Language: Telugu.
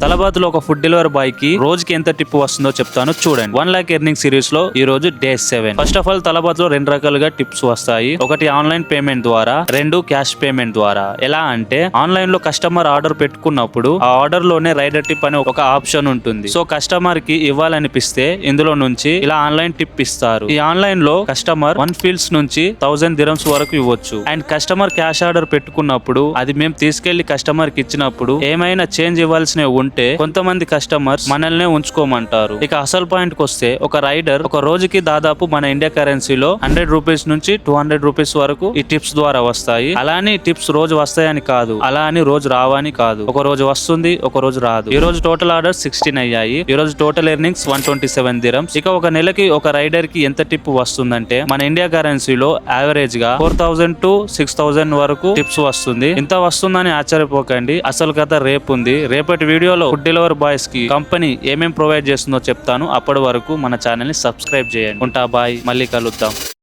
తలబాద్ లో ఒక ఫుడ్ డెలివరీ బాయ్ కి రోజుకి ఎంత టిప్ వస్తుందో చెప్తాను చూడండి. 1 lakh ఎర్నింగ్ సిరీస్ లో ఈ రోజు డే 7. ఫస్ట్ ఆఫ్ ఆల్ తలబాద్ లో 2 రకాలుగా టిప్స్ వస్తాయి. ఒకటి ఆన్లైన్ పేమెంట్ ద్వారా, 2 క్యాష్ పేమెంట్ ద్వారా. ఎలా అంటే ఆన్లైన్ లో కస్టమర్ ఆర్డర్ పెట్టుకున్నప్పుడు ఆ ఆర్డర్ లోనే రైడర్ టిప్ అనే ఒక ఆప్షన్ ఉంటుంది. సో కస్టమర్ కి ఇవ్వాలనిపిస్తే ఇందులో నుంచి ఇలా ఆన్లైన్ టిప్ ఇస్తారు. ఈ ఆన్లైన్ లో కస్టమర్ 1 ఫీల్డ్స్ నుంచి 1000 dirhams వరకు ఇవ్వచ్చు. అండ్ కస్టమర్ క్యాష్ ఆర్డర్ పెట్టుకున్నప్పుడు అది మేము తీసుకెళ్లి కస్టమర్ కి ఇచ్చినప్పుడు ఏమైనా చేంజ్ ఇవ్వాల్సినవి ఉంటే కొంతమంది కస్టమర్స్ మనల్నే ఉంచుకోమంటారు. ఇక అసలు పాయింట్ కి వస్తే ఒక రైడర్ ఒక రోజుకి దాదాపు మన ఇండియా కరెన్సీలో 100 రూపీస్ నుంచి 200 రూపీస్ వరకు ఈ టిప్స్ ద్వారా వస్తాయి. అలానే టిప్స్ రోజు వస్తాయని కాదు, అలా అని రోజు రావని కాదు. ఒక రోజు వస్తుంది, ఒక రోజు రాదు. ఈ రోజు టోటల్ ఆర్డర్ 16 అయ్యాయి. ఈ రోజు టోటల్ ఎర్నింగ్స్ 127 dirhams. ఇక ఒక నెలకి ఒక రైడర్ కి ఎంత టిప్ వస్తుందంటే మన ఇండియా కరెన్సీలో యావరేజ్ గా 4000 to 6000 వరకు టిప్స్ వస్తుంది. ఇంత వస్తుందని ఆశ్చర్యపోకండి. అసలు కథ రేపు ఉంది. రేపటి వీడియోలో ఫుడ్ డెలివరీ బాయ్స్ కి కంపెనీ ఏమేం ప్రొవైడ్ చేస్తుందో చెప్తాను. అప్పటి వరకు మన ఛానల్ ని సబ్స్క్రైబ్ చేయండి. ఉంటా, బాయ్, మళ్ళీ కలుద్దాం.